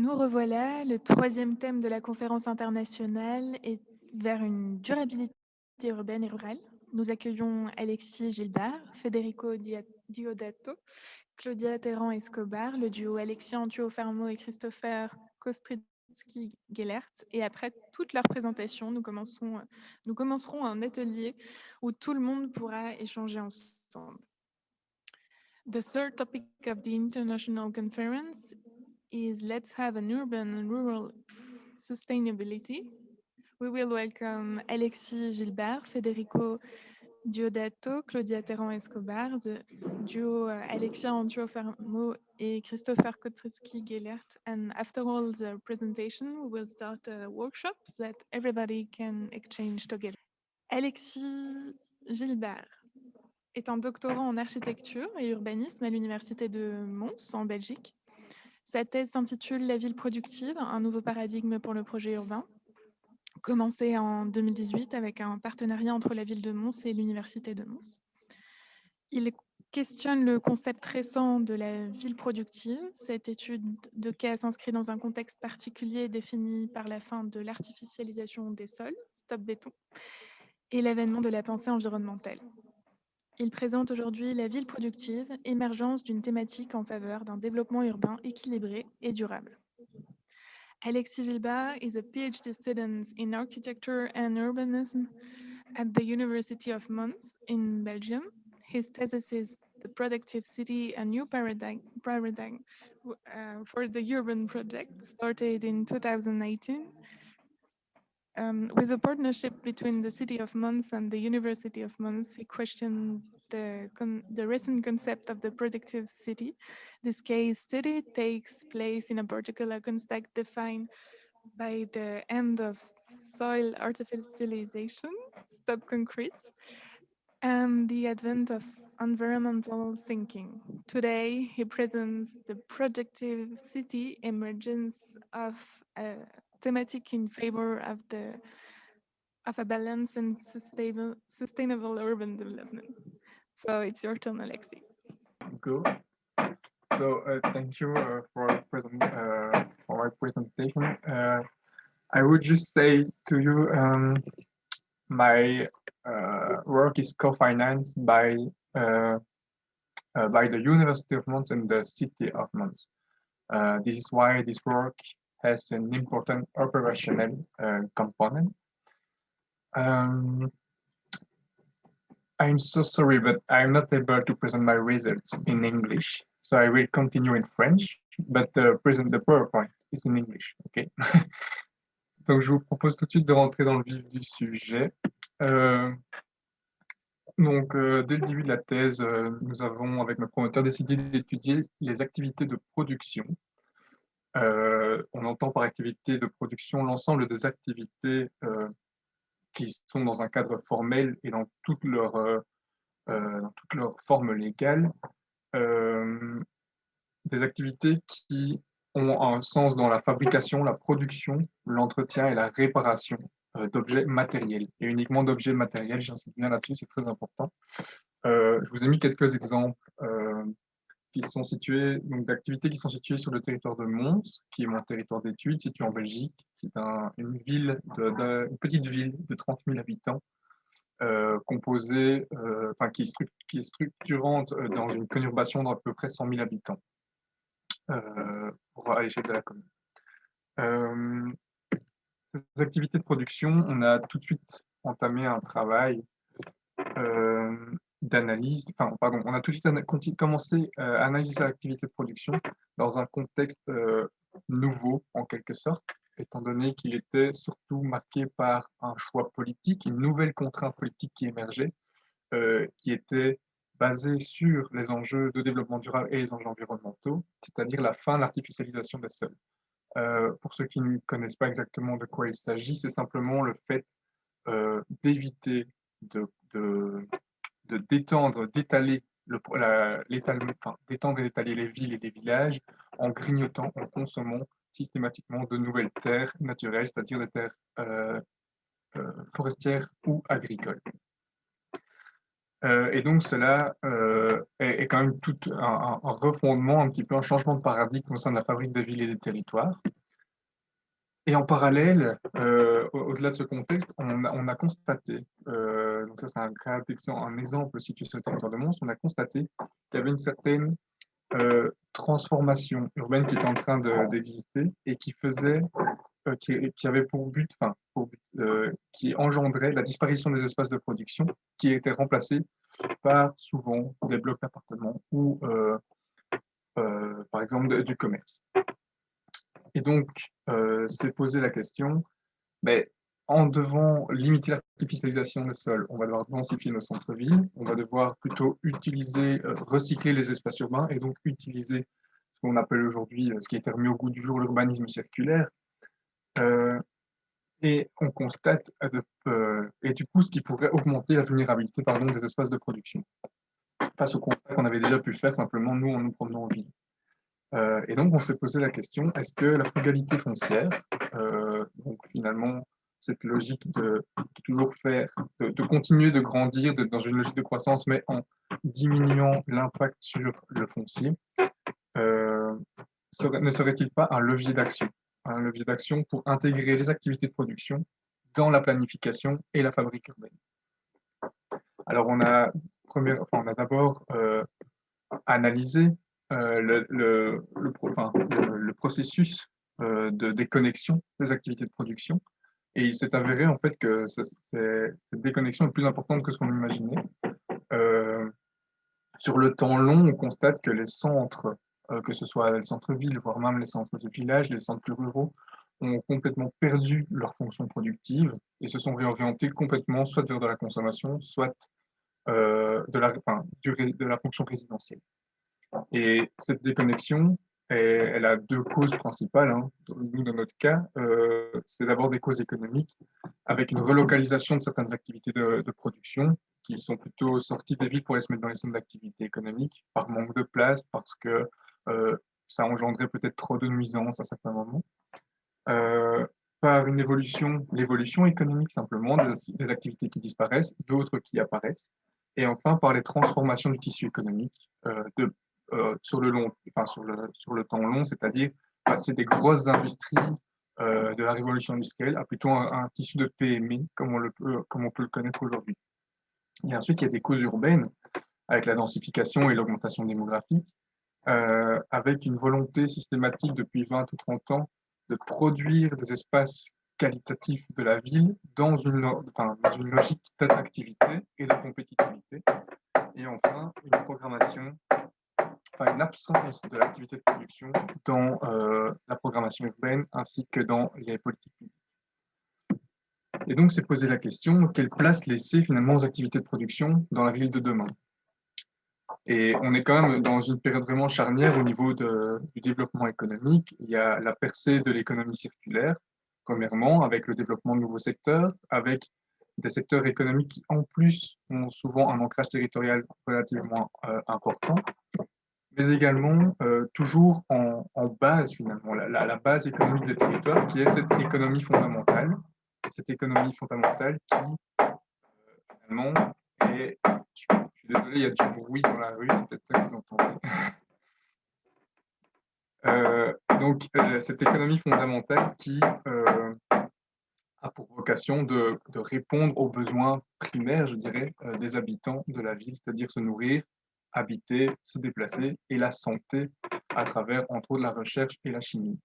Nous revoilà, le troisième thème de la conférence internationale est vers une durabilité urbaine et rurale. Nous accueillons Alexis Gilbert, Federico Diodato, Claudia Terran Escobar, le duo Alexis Antuofermo et Christopher Kostrycki-Gellert. Et après toute leur présentation, nous commencerons un atelier où tout le monde pourra échanger ensemble. The third topic of the international conference is Let's Have an Urban and Rural Sustainability. We will welcome Alexis Gilbert, Federico Diodato, Claudia Terran Escobar, the duo Alexia Antuofermo et Christopher Kotrycki-Gellert. And after all the presentation, we will start a workshop that everybody can exchange together. Alexis Gilbert est un doctorant en architecture et urbanisme à l'université de Mons en Belgique. Sa thèse s'intitule La ville productive, un nouveau paradigme pour le projet urbain, commencé en 2018 avec un partenariat entre la ville de Mons et l'université de Mons. Il questionne le concept récent de la ville productive. Cette étude de cas s'inscrit dans un contexte particulier défini par la fin de l'artificialisation des sols, stop béton, et l'avènement de la pensée environnementale. Il présente aujourd'hui la ville productive, émergence d'une thématique en faveur d'un développement urbain équilibré et durable. Alexis Gilbert is a PhD student in architecture and urbanism at the University of Mons in Belgium. His thesis is The Productive City, a New Paradigm for the Urban Project, started in 2018. With a partnership between the City of Mons and the University of Mons, he questioned the recent concept of the productive city. This case study takes place in a particular context defined by the end of soil artificialization, stop concrete, and the advent of environmental thinking. Today, he presents the productive city emergence of a thematic in favor of a balanced and sustainable urban development. So it's your turn, Alexi. Cool. So thank you for my presentation. I would just say to you, my work is co-financed by the University of Mons and the City of Mons. This is why this work has an important operational component. I'm so sorry, but I'm not able to present my results in English. So I will continue in French, but the PowerPoint is in English, okay? Donc, je vous propose tout de suite de rentrer dans le vif du sujet. Dès le début de la thèse, nous avons, avec mes promoteurs, décidé d'étudier les activités de production. On entend par activité de production l'ensemble des activités qui sont dans un cadre formel et dans toute leur forme légale, des activités qui ont un sens dans la fabrication, la production, l'entretien et la réparation d'objets matériels, et uniquement d'objets matériels, j'insiste bien là-dessus, c'est très important. Je vous ai mis quelques exemples qui sont situés, donc d'activités qui sont situées sur le territoire de Mons, qui est mon territoire d'études, situé en Belgique, qui est une petite ville de 30 000 habitants, composée, qui est structurante dans une conurbation d'à peu près 100 000 habitants à l'échelle de la commune. Ces activités de production, on a tout de suite entamé un travail d'analyse, on a tout de suite commencé à analyser ces activités de production dans un contexte nouveau, en quelque sorte, étant donné qu'il était surtout marqué par un choix politique, une nouvelle contrainte politique qui émergeait, qui était basée sur les enjeux de développement durable et les enjeux environnementaux, c'est-à-dire la fin de l'artificialisation des sols. Pour ceux qui ne connaissent pas exactement de quoi il s'agit, c'est simplement le fait d'éviter d'étaler d'étendre et d'étaler les villes et les villages en grignotant, en consommant systématiquement de nouvelles terres naturelles, c'est-à-dire des terres forestières ou agricoles. Et donc cela est quand même tout un refondement, un petit peu un changement de paradigme au sein de la fabrique des villes et des territoires. Et en parallèle, au-delà de ce contexte, on a constaté, donc ça c'est un exemple situé sur le territoire de Mons, on a constaté qu'il y avait une certaine transformation urbaine qui était en train d'exister et qui faisait, qui avait pour but, enfin, qui engendrait la disparition des espaces de production qui étaient remplacés par souvent des blocs d'appartements ou par exemple du commerce. Et donc, c'est posé la question, mais en devant limiter l'artificialisation des sols, on va devoir densifier nos centres-villes, on va devoir plutôt utiliser, recycler les espaces urbains et donc utiliser ce qu'on appelle aujourd'hui, ce qui a été remis au goût du jour, l'urbanisme circulaire. Euh, et on constate, et du coup, ce qui pourrait augmenter la vulnérabilité pardon, des espaces de production, face au constat qu'on avait déjà pu faire simplement nous en nous promenant en ville. Et donc, on s'est posé la question, est-ce que la frugalité foncière, donc finalement, cette logique de toujours faire, de continuer de grandir dans une logique de croissance, mais en diminuant l'impact sur le foncier, euh, ne serait-il pas un levier d'action pour intégrer les activités de production dans la planification et la fabrique urbaine? Alors, on a d'abord analysé le processus de déconnexion des activités de production. Et il s'est avéré en fait que cette déconnexion est plus importante que ce qu'on imaginait. Euh, sur le temps long, on constate que les centres, que ce soit les centres-villes, voire même les centres de village, les centres plus ruraux, ont complètement perdu leur fonction productive et se sont réorientés complètement soit vers de la consommation, soit de la fonction résidentielle. Et cette déconnexion, elle a deux causes principales. Hein. Nous, dans notre cas, c'est d'abord des causes économiques, avec une relocalisation de certaines activités de production qui sont plutôt sorties des villes pour aller se mettre dans les centres d'activité économique, par manque de place, parce que ça engendrait peut-être trop de nuisances à certains moments. Euh, par l'évolution économique simplement, des activités qui disparaissent, d'autres qui apparaissent, et enfin par les transformations du tissu économique sur sur le temps long, c'est-à-dire passer des grosses industries de la révolution industrielle à plutôt un tissu de PME comme on peut le connaître aujourd'hui. Et ensuite, il y a des causes urbaines avec la densification et l'augmentation démographique, avec une volonté systématique depuis 20 ou 30 ans de produire des espaces qualitatifs de la ville dans une logique d'attractivité et de compétitivité. Et enfin, une absence de l'activité de production dans la programmation urbaine ainsi que dans les politiques publiques. Et donc, c'est poser la question, quelle place laisser finalement aux activités de production dans la ville de demain? Et on est quand même dans une période vraiment charnière au niveau du développement économique. Il y a la percée de l'économie circulaire, premièrement, avec le développement de nouveaux secteurs, avec des secteurs économiques qui, en plus, ont souvent un ancrage territorial relativement important, mais également toujours en base, finalement, la base économique des territoires, qui est cette économie fondamentale. Cette économie fondamentale qui, finalement, est... Je suis désolé, il y a du bruit dans la rue, c'est peut-être ça que vous entendez. Cette économie fondamentale qui a pour vocation de répondre aux besoins primaires, je dirais, des habitants de la ville, c'est-à-dire se nourrir, habiter, se déplacer et la santé à travers, entre autres, la recherche et la chimie.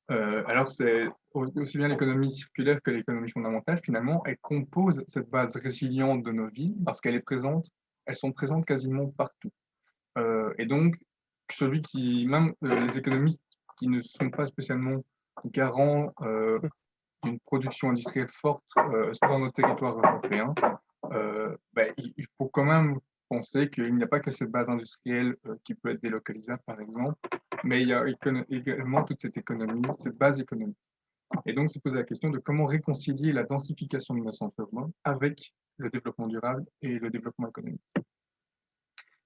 Alors, c'est aussi bien l'économie circulaire que l'économie fondamentale, finalement, elle compose cette base résiliente de nos villes parce qu'elles sont présentes quasiment partout. Et donc, même les économistes qui ne sont pas spécialement garants d'une production industrielle forte dans nos territoires européens, il faut quand même penser qu'il n'y a pas que cette base industrielle qui peut être délocalisable, par exemple, mais il y a également toute cette économie, cette base économique. Et donc, se poser la question de comment réconcilier la densification de nos centres urbains avec le développement durable et le développement économique.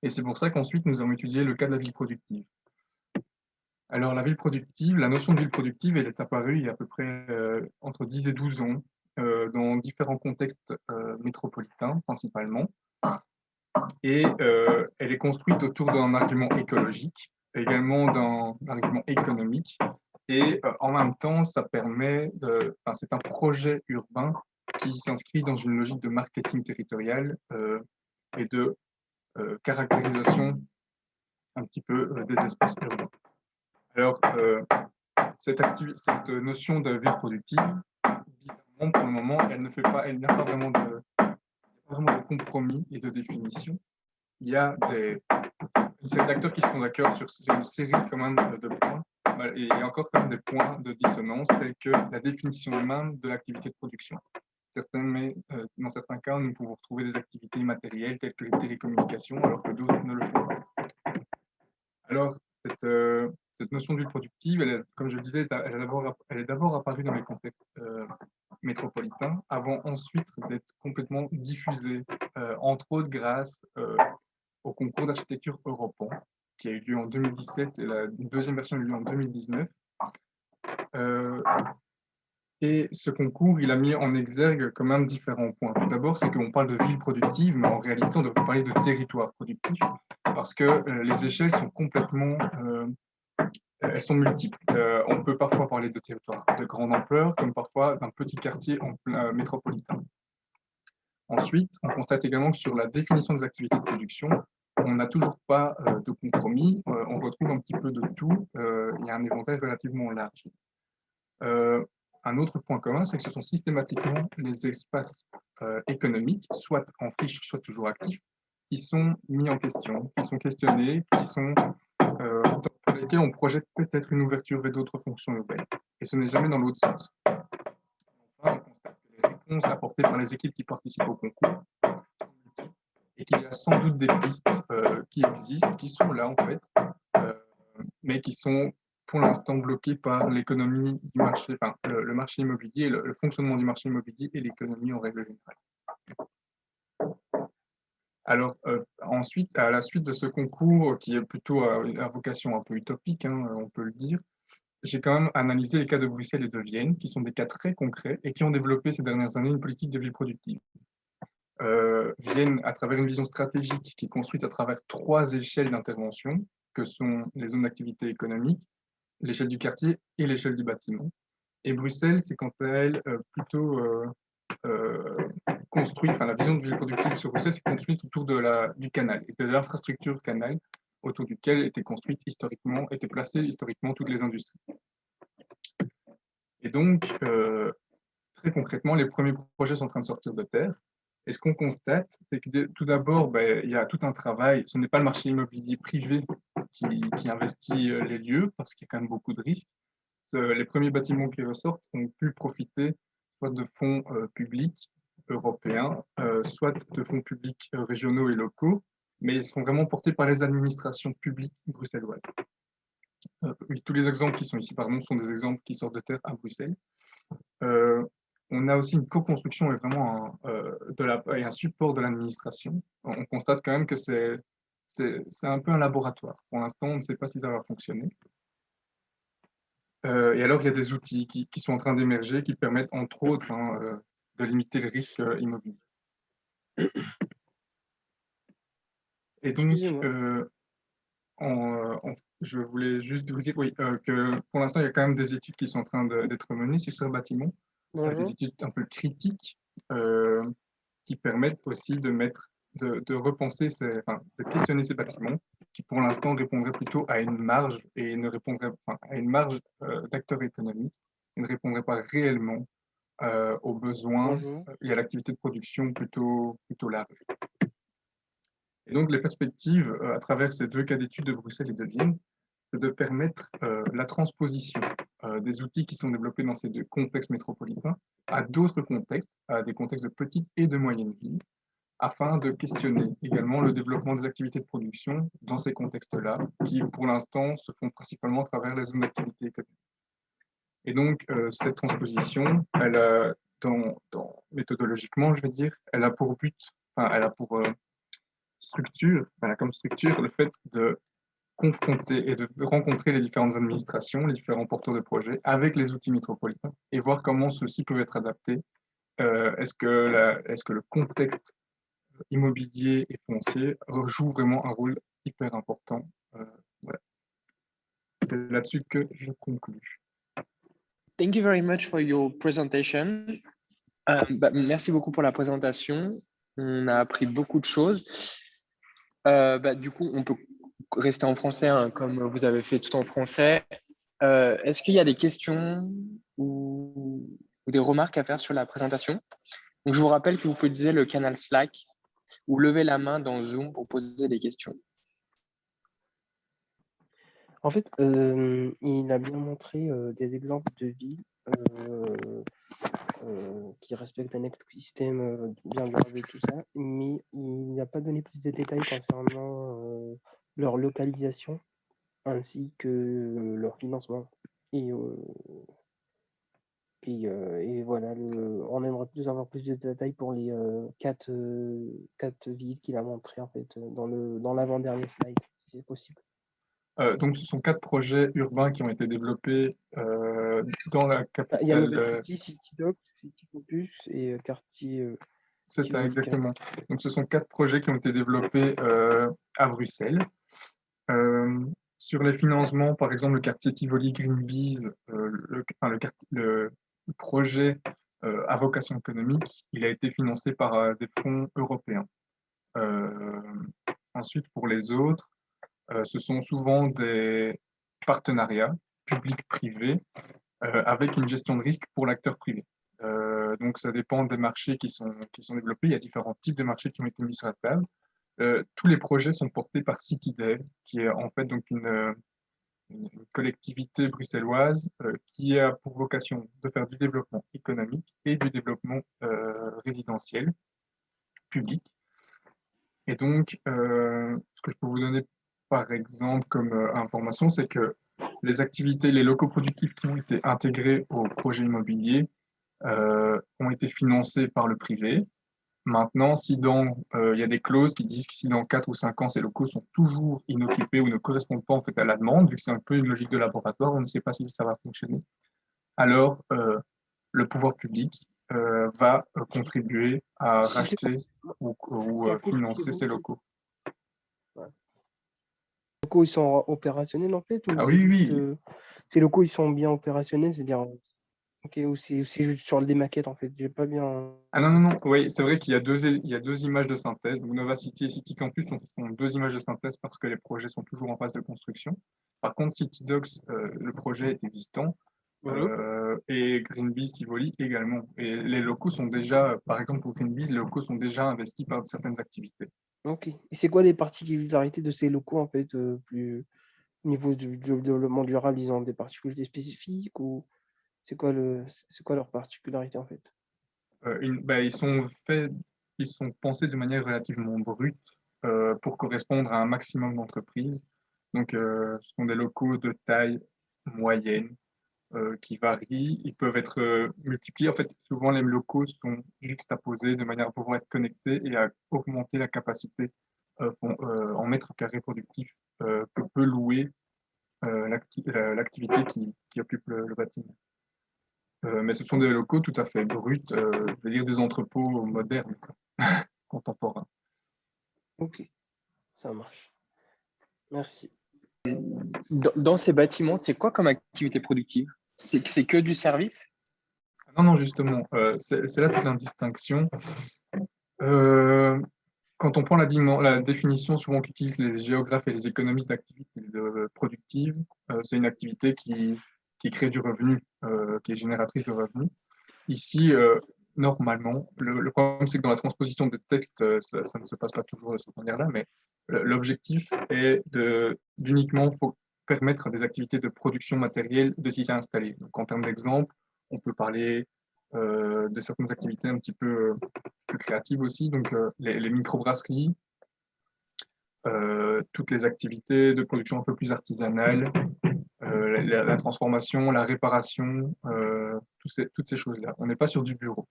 Et c'est pour ça qu'ensuite, nous avons étudié le cas de la ville productive. Alors, la ville productive, la notion de ville productive, elle est apparue il y a à peu près entre 10 et 12 ans dans différents contextes métropolitains principalement, Et elle est construite autour d'un argument écologique, également d'un argument économique. Et en même temps, ça permet c'est un projet urbain qui s'inscrit dans une logique de marketing territorial et de caractérisation un petit peu des espaces urbains. Alors, cette notion de ville productive, bizarrement, pour le moment, elle n'a pas vraiment de compromis et de définition. Il y a une série d'acteurs qui sont d'accord sur une série quand même de points, et il y a encore quand même des points de dissonance, tels que la définition même de l'activité de production. Dans certains cas, nous pouvons retrouver des activités immatérielles telles que les télécommunications, alors que d'autres ne le font pas. Alors, cette notion de ville productive, comme je le disais, elle est d'abord apparue dans les contextes métropolitains, avant ensuite d'être complètement diffusée, entre autres grâce au concours d'architecture Europan, qui a eu lieu en 2017 et la deuxième version a eu lieu en 2019. Et ce concours, il a mis en exergue quand même différents points. Tout d'abord, c'est qu'on parle de ville productive, mais en réalité, on devrait parler de territoire productif, parce que les échelles sont complètement elles sont multiples. On peut parfois parler de territoires de grande ampleur, comme parfois d'un petit quartier métropolitain. Ensuite, on constate également que sur la définition des activités de production, on n'a toujours pas de compromis. On retrouve un petit peu de tout. Il y a un éventail relativement large. Un autre point commun, c'est que ce sont systématiquement les espaces économiques, soit en friche, soit toujours actifs, qui sont mis en question, qui sont questionnés, pour lesquels on projette peut-être une ouverture vers d'autres fonctions urbaines. Et ce n'est jamais dans l'autre sens. Enfin, on constate que les réponses apportées par les équipes qui participent au concours sont multiples et qu'il y a sans doute des pistes qui existent, qui sont là en fait, mais qui sont pour l'instant bloquées par l'économie du marché, enfin le marché immobilier, le fonctionnement du marché immobilier et l'économie en règle générale. Alors, ensuite, à la suite de ce concours, qui est plutôt à vocation un peu utopique, hein, on peut le dire, j'ai quand même analysé les cas de Bruxelles et de Vienne, qui sont des cas très concrets et qui ont développé ces dernières années une politique de ville productive. Vienne, à travers une vision stratégique qui est construite à travers 3 échelles d'intervention, que sont les zones d'activité économique, l'échelle du quartier et l'échelle du bâtiment. Et Bruxelles, c'est quant à elle plutôt construite, enfin la vision de ville productive sur Bruxelles, c'est construite autour du canal et de l'infrastructure canal autour duquel étaient placées historiquement toutes les industries. Et donc, très concrètement, les premiers projets sont en train de sortir de terre. Et ce qu'on constate, c'est que tout d'abord, il y a tout un travail. Ce n'est pas le marché immobilier privé qui investit les lieux, parce qu'il y a quand même beaucoup de risques. Les premiers bâtiments qui ressortent ont pu profiter soit de fonds publics européens, soit de fonds publics régionaux et locaux, mais ils sont vraiment portés par les administrations publiques bruxelloises. Oui, tous les exemples qui sont ici, pardon, sont des exemples qui sortent de terre à Bruxelles. On a aussi une co-construction et vraiment un support de l'administration. On constate quand même que c'est un peu un laboratoire. Pour l'instant, on ne sait pas si ça va fonctionner. Et alors, il y a des outils qui sont en train d'émerger, qui permettent, entre autres, de limiter le risque immobilier. Et donc, je voulais juste vous dire que pour l'instant, il y a quand même des études qui sont en train d'être menées sur ce bâtiment, des études un peu critiques qui permettent aussi de repenser, de questionner ces bâtiments qui, pour l'instant, répondraient plutôt à une marge et ne répondraient à une marge d'acteurs économiques et ne répondraient pas réellement aux besoins et à l'activité de production plutôt large. Et donc, les perspectives à travers ces 2 cas d'études de Bruxelles et de Vienne, c'est de permettre la transposition des outils qui sont développés dans ces 2 contextes métropolitains à d'autres contextes, à des contextes de petites et de moyennes villes, afin de questionner également le développement des activités de production dans ces contextes-là, qui pour l'instant se font principalement à travers les zones d'activité économique. Et donc, cette transposition, méthodologiquement, je vais dire, elle a pour but, elle a pour comme structure le fait de confronter et de rencontrer les différentes administrations, les différents porteurs de projets avec les outils métropolitains et voir comment ceux-ci peuvent être adaptés. Est-ce que le contexte immobilier et foncier jouent vraiment un rôle hyper important. Voilà. C'est là-dessus que je conclus. Thank you very much for your presentation. Merci beaucoup pour la présentation. On a appris beaucoup de choses. Du coup, on peut rester en français, hein, comme vous avez fait tout en français. Est-ce qu'il y a des questions ou des remarques à faire sur la présentation? Donc, je vous rappelle que vous pouvez utiliser le canal Slack ou lever la main dans Zoom pour poser des questions. En fait, il a bien montré des exemples de villes qui respectent un écosystème bien durable et tout ça, mais il n'a pas donné plus de détails concernant leur localisation ainsi que leur financement. Et voilà, on aimerait avoir plus de détails pour les quatre villes qu'il a montrées en fait dans l'avant-dernier slide, si c'est possible. Donc, ce sont 4 projets urbains qui ont été développés dans la Il y a capitale. Nouvelle City, Citydoc, City Campus et quartier. C'est ça, exactement. Donc, ce sont 4 projets qui ont été développés à Bruxelles. Sur les financements, par exemple, le quartier Tivoli Greenpeace, le projet à vocation économique, il a été financé par des fonds européens. Ensuite, pour les autres, ce sont souvent des partenariats publics-privés avec une gestion de risque pour l'acteur privé. Donc, ça dépend des marchés qui sont développés. Il y a différents types de marchés qui ont été mis sur la table. Tous les projets sont portés par CityDev, qui est en fait donc une collectivité bruxelloise qui a pour vocation de faire du développement économique et du développement résidentiel public. Et donc, ce que je peux vous donner par exemple comme information, c'est que les activités, les locaux productifs qui ont été intégrés au projet immobilier ont été financés par le privé. Maintenant, si il y a des clauses qui disent que si dans 4 ou 5 ans, ces locaux sont toujours inoccupés ou ne correspondent pas en fait à la demande, vu que c'est un peu une logique de laboratoire, on ne sait pas si ça va fonctionner, alors le pouvoir public va contribuer à racheter ou financer ces locaux. Les locaux, ils sont opérationnels en fait, ou Ah c'est oui, juste oui. ces locaux, ils sont bien opérationnels, c'est-à-dire ou c'est juste sur des maquettes en fait, j'ai pas bien. Ah non, non, non, oui, c'est vrai qu'il y a deux images de synthèse. Donc, Nova City et City Campus sont 2 images de synthèse parce que les projets sont toujours en phase de construction. Par contre, CityDocs, le projet est existant, et Greenpeace, Tivoli également. Et les locaux sont déjà, par exemple pour Greenpeace, les locaux sont déjà investis par certaines activités. Ok. Et c'est quoi les particularités de ces locaux en fait, plus au niveau du développement durable, ils ont des particularités spécifiques ou c'est quoi leur particularité en fait? Ils sont pensés de manière relativement brute pour correspondre à un maximum d'entreprises. Donc, ce sont des locaux de taille moyenne qui varient. Ils peuvent être multipliés. En fait, souvent, les locaux sont juxtaposés de manière à pouvoir être connectés et à augmenter la capacité en mètres carrés productifs que peut louer l'activité qui occupe le bâtiment. Mais ce sont des locaux tout à fait bruts, je veux dire des entrepôts modernes, quoi, contemporains. Ok, ça marche. Merci. Dans ces bâtiments, c'est quoi comme activité productive? C'est que du service? Non, non, justement, c'est là toute la distinction. Quand on prend la définition souvent qu'utilisent les géographes et les économistes d'activité productive, c'est une activité qui crée du revenu, qui est génératrice de revenus. Ici, normalement, le problème, c'est que dans la transposition des textes, ça ne se passe pas toujours de cette manière-là, mais l'objectif est d'uniquement permettre à des activités de production matérielle de s'y installer. Donc, en termes d'exemple, on peut parler de certaines activités un petit peu plus créatives aussi, donc les microbrasseries, toutes les activités de production un peu plus artisanales, la transformation, la réparation, toutes ces choses-là. On n'est pas sur du bureau,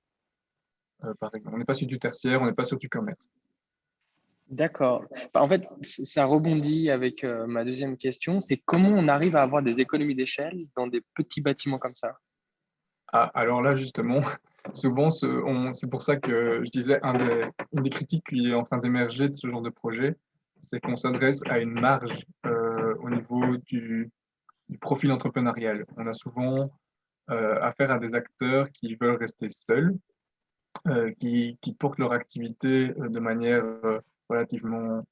par exemple. On n'est pas sur du tertiaire, on n'est pas sur du commerce. D'accord. En fait, ça rebondit avec ma deuxième question. C'est comment on arrive à avoir des économies d'échelle dans des petits bâtiments comme ça? Ah, alors là, justement, Souvent, c'est pour ça que je disais, une des critiques qui est en train d'émerger de ce genre de projet, c'est qu'on s'adresse à une marge au niveau du profil entrepreneurial. On a souvent affaire à des acteurs qui veulent rester seuls, qui portent leur activité de manière relativement,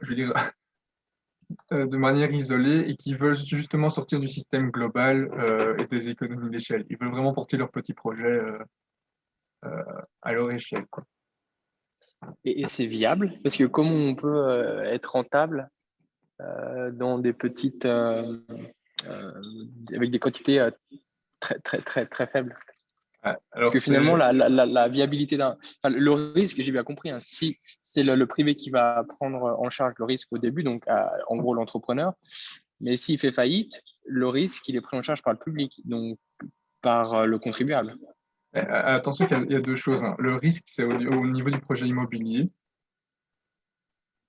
je veux dire, de manière isolée et qui veulent justement sortir du système global et des économies d'échelle. Ils veulent vraiment porter leur petit projet à leur échelle, quoi. Et c'est viable? Parce que comment on peut être rentable dans des petites, euh, avec des quantités très, très, très, très faibles? Parce Alors, que finalement, la viabilité le risque, j'ai bien compris, hein, si c'est le privé qui va prendre en charge le risque au début, donc en gros l'entrepreneur, mais s'il fait faillite, le risque, il est pris en charge par le public, donc par le contribuable. attention qu'il y a deux choses, hein. Le risque, c'est au niveau du projet immobilier.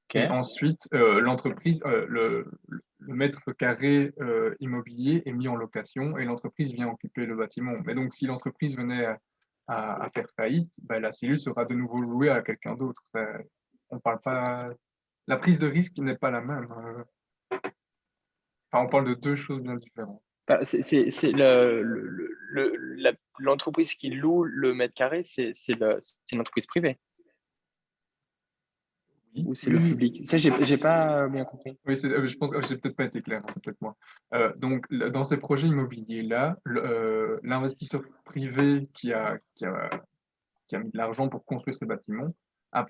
Ok. Et ensuite, l'entreprise, le mètre carré immobilier est mis en location et l'entreprise vient occuper le bâtiment. Mais donc, si l'entreprise venait à faire faillite, ben, la cellule sera de nouveau louée à quelqu'un d'autre. On parle pas. La prise de risque n'est pas la même. Enfin, on parle de deux choses bien différentes. Bah, c'est l'entreprise qui loue le mètre carré, c'est une entreprise privée Oui, ou c'est le oui, public? Ça, j'ai pas bien compris. oui, je pense que j'ai peut-être pas été clair, hein, c'est peut-être moi. Donc, dans ces projets immobiliers-là, l'investisseur privé qui a mis de l'argent pour construire ces bâtiments a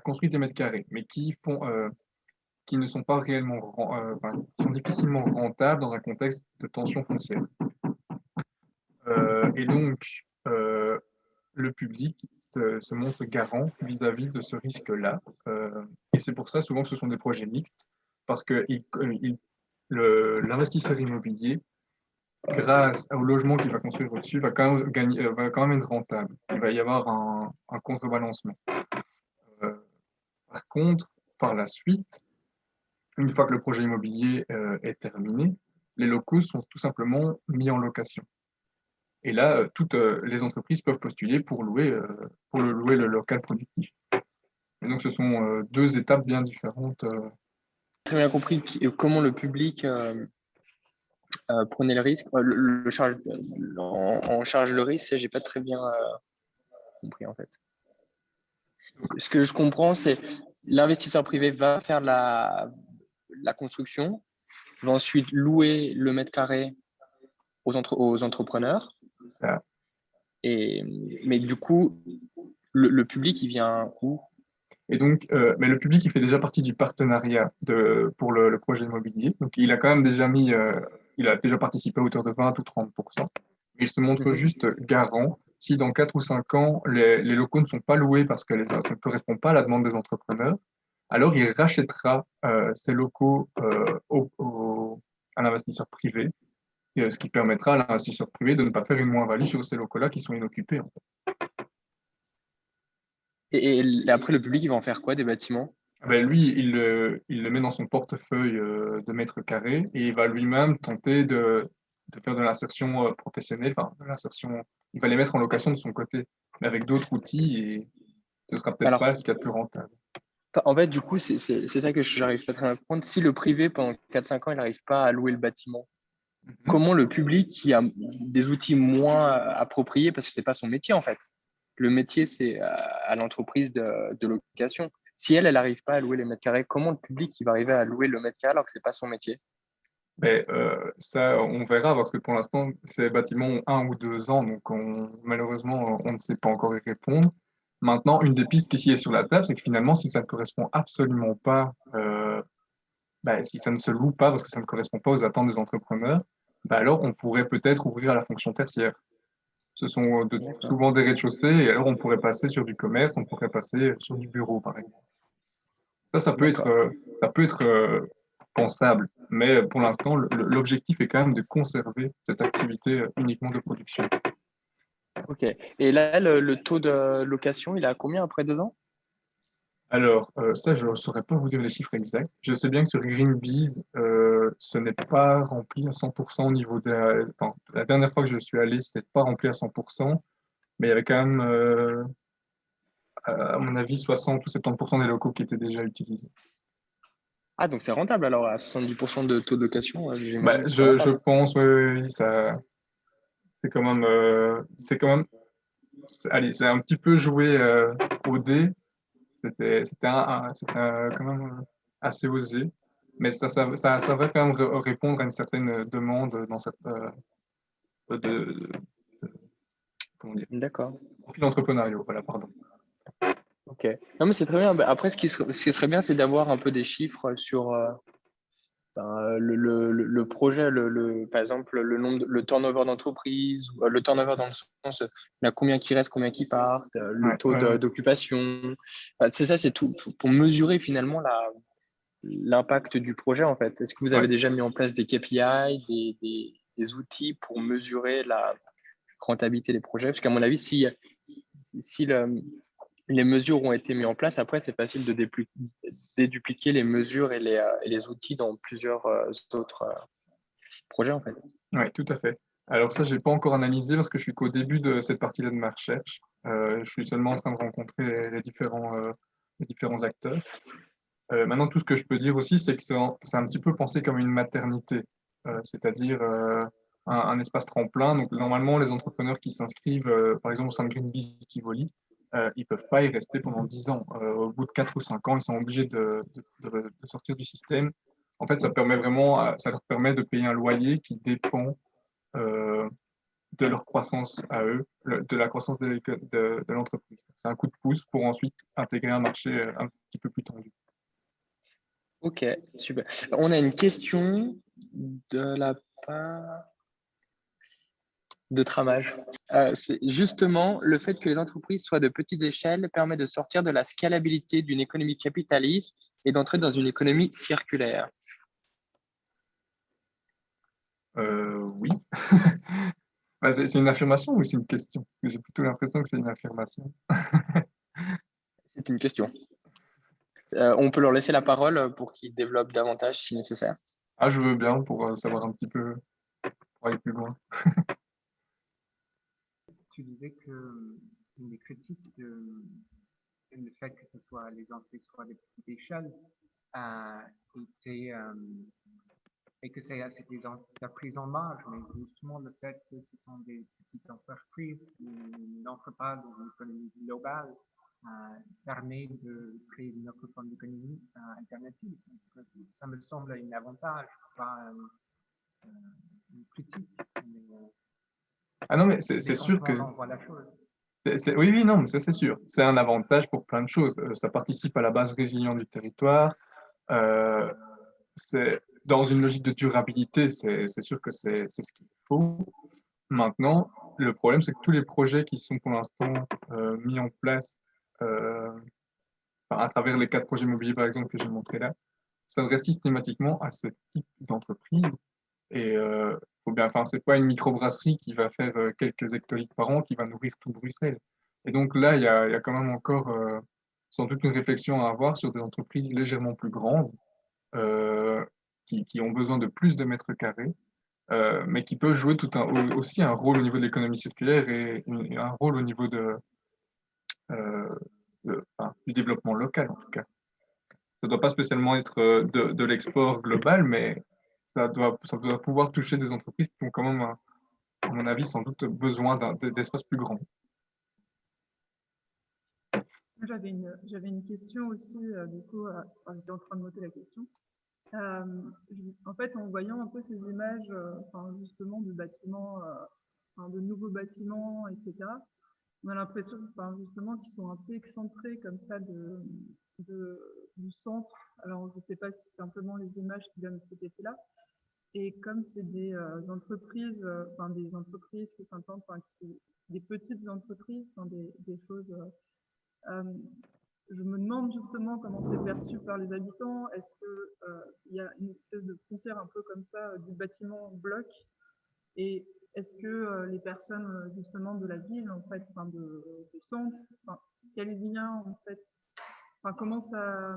construit des mètres carrés, mais qui ne sont pas réellement, enfin, qui sont difficilement rentables dans un contexte de tension foncière. Et donc, le public se montre garant vis-à-vis de ce risque-là. Et c'est pour ça souvent que ce sont des projets mixtes, parce que l'investisseur immobilier, grâce au logement qu'il va construire au-dessus, va quand même va quand même être rentable. Il va y avoir un contrebalancement. Euh, Par contre, par la suite, une fois que le projet immobilier est terminé, les locaux sont tout simplement mis en location. Et là, toutes les entreprises peuvent postuler pour louer le local productif. Et donc, ce sont deux étapes bien différentes. Très bien compris comment le public prenait le risque, en charge le risque, j'ai pas très bien compris en fait. Ce que je comprends, c'est l'investisseur privé va faire la construction, va ensuite louer le mètre carré aux entrepreneurs. Ça. Mais du coup, le public, il vient où? Et donc, mais le public, il fait déjà partie du partenariat pour le projet immobilier. Donc, il a quand même déjà il a déjà participé à hauteur de 20 ou 30%. Il se montre juste garant si dans 4 ou 5 ans, les locaux ne sont pas loués parce que ça ne correspond pas à la demande des entrepreneurs, alors il rachètera ces locaux à l'investisseur privé, ce qui permettra à l'investisseur privé de ne pas faire une moins-value sur ces locaux-là qui sont inoccupés, en fait. Et après, le public, il va en faire quoi des bâtiments? Ben lui, il le met dans son portefeuille de mètres carrés et il va lui-même tenter de faire de l'insertion professionnelle, enfin de l'insertion, il va les mettre en location de son côté, mais avec d'autres outils et ce sera peut-être Alors, pas ce qu'il y a de plus rentable. en fait, du coup, c'est ça que j'arrive pas très bien à comprendre. Si le privé, pendant 4-5 ans, il n'arrive pas à louer le bâtiment, comment le public qui a des outils moins appropriés, parce que c'est pas son métier en fait. Le métier, c'est à l'entreprise de location. Si elle n'arrive pas à louer les mètres carrés, comment le public il va arriver à louer le mètre carré alors que c'est pas son métier? Mais ça, on verra parce que pour l'instant, ces bâtiments ont 1 ou 2 ans, donc malheureusement, on ne sait pas encore y répondre. Maintenant, une des pistes qui ici est sur la table, c'est que finalement, si ça ne correspond absolument pas, si ça ne se loue pas parce que ça ne correspond pas aux attentes des entrepreneurs, alors on pourrait peut-être ouvrir à la fonction tertiaire. Ce sont souvent des rez-de-chaussée et alors on pourrait passer sur du commerce, on pourrait passer sur du bureau, par exemple. Ça peut être, D'accord. pensable, mais pour l'instant, l'objectif est quand même de conserver cette activité uniquement de production. Ok. Et là, le taux de location, il est à combien après 2 ans? Alors, ça, je ne saurais pas vous dire les chiffres exacts. Je sais bien que sur Greenpeace, ce n'est pas rempli à 100% au niveau de enfin, la dernière fois que je suis allé, ce n'était pas rempli à 100%, mais il y avait quand même, à mon avis, 60 ou 70% des locaux qui étaient déjà utilisés. Ah, donc c'est rentable alors, à 70% de taux de location, Bah, j'imagine que c'est je rentable. pense, oui, oui, oui, ça, c'est quand même, allez, c'est un petit peu joué au dé. C'était quand même assez osé, mais ça va quand même répondre à une certaine demande dans cette de, comment dire, D'accord. profil entrepreneurial. Voilà, pardon. Ok. Non, mais c'est très bien. Bah, après, ce qui serait bien, c'est d'avoir un peu des chiffres sur le projet, par exemple, le turnover d'entreprise, ou, le turnover dans le sens, il y a combien qui reste, combien qui part, le Ouais, taux ouais, ouais. d'occupation. Enfin, c'est ça, c'est tout pour mesurer finalement l'impact du projet, en fait. Est-ce que vous avez Ouais. déjà mis en place des KPI, des outils pour mesurer la rentabilité des projets? Parce qu'à mon avis, si les mesures ont été mises en place, après, c'est facile de dédupliquer les mesures et les outils dans plusieurs autres projets, en fait. Ouais, tout à fait. Alors ça, j'ai pas encore analysé parce que je suis qu'au début de cette partie-là de ma recherche. Je suis seulement en train de rencontrer les différents acteurs. Maintenant, tout ce que je peux dire aussi, c'est que c'est un petit peu pensé comme une maternité, c'est-à-dire un espace tremplin. Donc, normalement, les entrepreneurs qui s'inscrivent, par exemple, au sein de Greenpeace Tivoli, ils peuvent pas y rester pendant 10 ans. Au bout de 4 ou 5 ans, ils sont obligés de sortir du système. En fait, ça leur permet de payer un loyer qui dépend euh, de leur croissance à eux, de la croissance de l'entreprise. C'est un coup de pouce pour ensuite intégrer un marché un petit peu plus tendu. Ok, super. On a une question de la part de Tramage. C'est justement le fait que les entreprises soient de petites échelles permet de sortir de la scalabilité d'une économie capitaliste et d'entrer dans une économie circulaire. Oui. Bah, c'est une affirmation ou c'est une question? J'ai plutôt l'impression que c'est une affirmation. C'est une question. On peut leur laisser la parole pour qu'ils développent davantage si nécessaire. Ah, je veux bien pour savoir un petit peu, pour aller plus loin. Tu disais que une des critiques le fait que ce soit les entreprises soient des petites échelles était et que c'est des entreprises en marge, mais justement le fait que ce sont des petites entreprises qui n'entrent pas dans une économie globale permet de créer une autre forme d'économie alternative. Donc, ça me semble un avantage, pas une critique, mais Ah non, mais c'est quand sûr que... on en voit la chose. Oui, oui, non, mais ça c'est sûr. C'est un avantage pour plein de choses. Ça participe à la base résiliente du territoire. Euh, c'est dans une logique de durabilité, c'est sûr que c'est ce qu'il faut. Maintenant, le problème, c'est que tous les projets qui sont pour l'instant mis en place euh, enfin, à travers les 4 projets immobiliers, par exemple, que j'ai montré là, s'adressent systématiquement à ce type d'entreprise. Et faut bien, enfin, c'est pas une microbrasserie qui va faire quelques hectolitres par an qui va nourrir tout Bruxelles. Et donc là, il y a quand même encore sans doute une réflexion à avoir sur des entreprises légèrement plus grandes euh, qui ont besoin de plus de mètres carrés, mais qui peuvent jouer aussi un rôle au niveau de l'économie circulaire et un rôle au niveau euh, enfin, du développement local en tout cas. Ça ne doit pas spécialement être de l'export global, mais ça doit pouvoir toucher des entreprises qui ont quand même, à mon avis, sans doute besoin d'espaces plus grands. J'avais une question aussi, du coup, enfin, j'étais en train de noter la question. En fait, en voyant un peu ces images, enfin, justement, de bâtiments, enfin, de nouveaux bâtiments, etc., on a l'impression, enfin, justement, qu'ils sont un peu excentrés comme ça du centre. Alors, je ne sais pas si c'est simplement les images qui donnent cet effet-là. Et comme c'est des entreprises, enfin des entreprises qui s'implantent, enfin, des petites entreprises, enfin, des choses. Je me demande justement comment c'est perçu par les habitants. Est-ce que il y a une espèce de frontière un peu comme ça du bâtiment en bloc? Et est-ce que les personnes justement de la ville, en fait, enfin du centre, enfin, quel lien en fait enfin, comment ça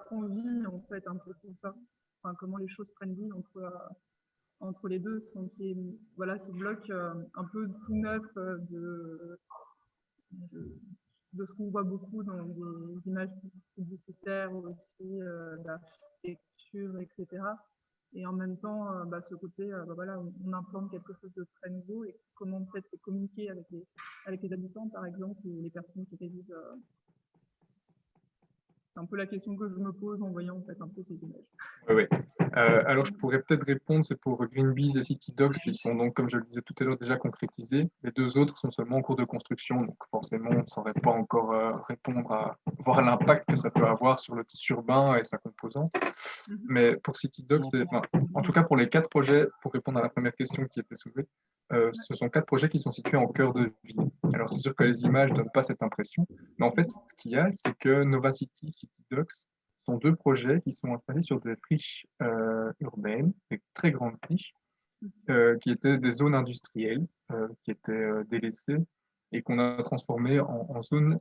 prend vie, en fait, un peu tout ça. Enfin, comment les choses prennent vie entre les deux, sans qu'il y ait, voilà, ce bloc un peu tout neuf de ce qu'on voit beaucoup dans des images publicitaires aussi, d'architecture, etc. Et en même temps, ce côté, voilà, on implante quelque chose de très nouveau et comment peut-être communiquer avec les habitants, par exemple, ou les personnes qui résident. C'est un peu la question que je me pose en voyant en fait un peu ces images. Oui. Alors, je pourrais peut-être répondre, c'est pour Greenpeace et CityDocs qui sont donc, comme je le disais tout à l'heure, déjà concrétisés. Les deux autres sont seulement en cours de construction, donc forcément, on ne saurait pas encore répondre à voir l'impact que ça peut avoir sur le tissu urbain et sa composante. Mais pour CityDocs, en tout cas pour les 4 projets, pour répondre à la première question qui était soulevée, ce sont 4 projets qui sont situés en cœur de ville. Alors, c'est sûr que les images ne donnent pas cette impression, mais en fait, ce qu'il y a, c'est que Novacity, CityDocs sont 2 projets qui sont installés sur des friches urbaines, des très grandes friches, qui étaient des zones industrielles, qui étaient délaissées et qu'on a transformées en zones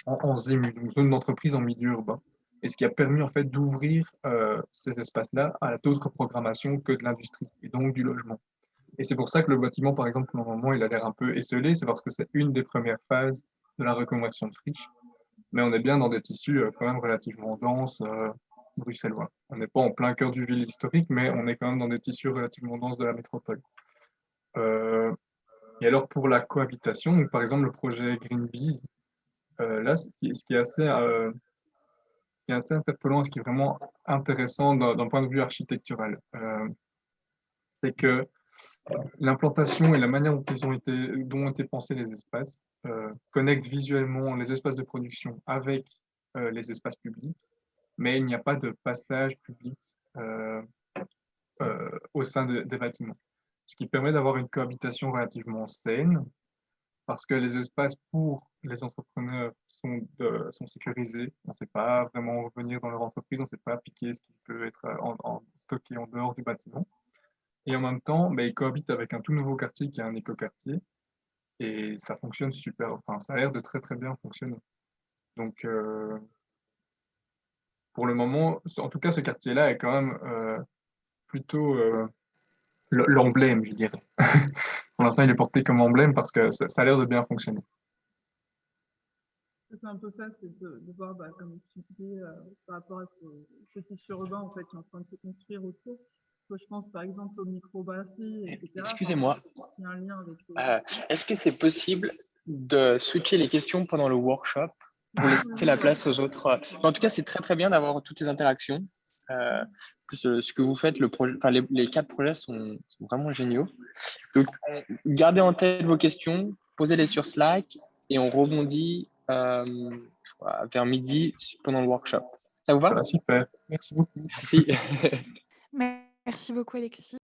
en ZEMU, donc zone d'entreprise en milieu urbain. Et ce qui a permis en fait d'ouvrir ces espaces-là à d'autres programmations que de l'industrie et donc du logement. Et c'est pour ça que le bâtiment, par exemple, pour le moment, il a l'air un peu esselé, c'est parce que c'est une des premières phases de la reconversion de friche. Mais on est bien dans des tissus quand même relativement denses, bruxellois. On n'est pas en plein cœur du ville historique, mais on est quand même dans des tissus relativement denses de la métropole. Et alors pour la cohabitation, donc, par exemple le projet Greenpeace, là, ce qui est assez interpellant, ce qui est vraiment intéressant d'un point de vue architectural, c'est que l'implantation et la manière dont ont été pensés les espaces connectent visuellement les espaces de production avec les espaces publics, mais il n'y a pas de passage public au sein des bâtiments. Ce qui permet d'avoir une cohabitation relativement saine, parce que les espaces pour les entrepreneurs sont sécurisés. On ne sait pas vraiment revenir dans leur entreprise, on ne sait pas appliquer ce qui peut être stocké en dehors du bâtiment. Et en même temps, ils cohabitent avec un tout nouveau quartier qui est un écoquartier. Et ça fonctionne super. Enfin, ça a l'air de très très bien fonctionner. Donc, pour le moment, en tout cas, ce quartier-là est quand même plutôt l'emblème, je dirais. Pour l'instant, il est porté comme emblème parce que ça a l'air de bien fonctionner. C'est un peu ça, c'est de voir, comme tu dis, par rapport à ce tissu urbain en fait, qui est en train de se construire autour. Je pense par exemple au microbrasserie, etc. Excusez-moi, Il y a un lien avec. est-ce que c'est possible de switcher les questions pendant le workshop pour laisser la place aux autres? En tout cas, c'est très très bien d'avoir toutes ces interactions. Ce que vous faites, les 4 projets sont vraiment géniaux. Donc, gardez en tête vos questions, posez-les sur Slack et on rebondit vers midi pendant le workshop. Ça vous va? Voilà, super. Merci beaucoup. Merci. Merci beaucoup, Alexis.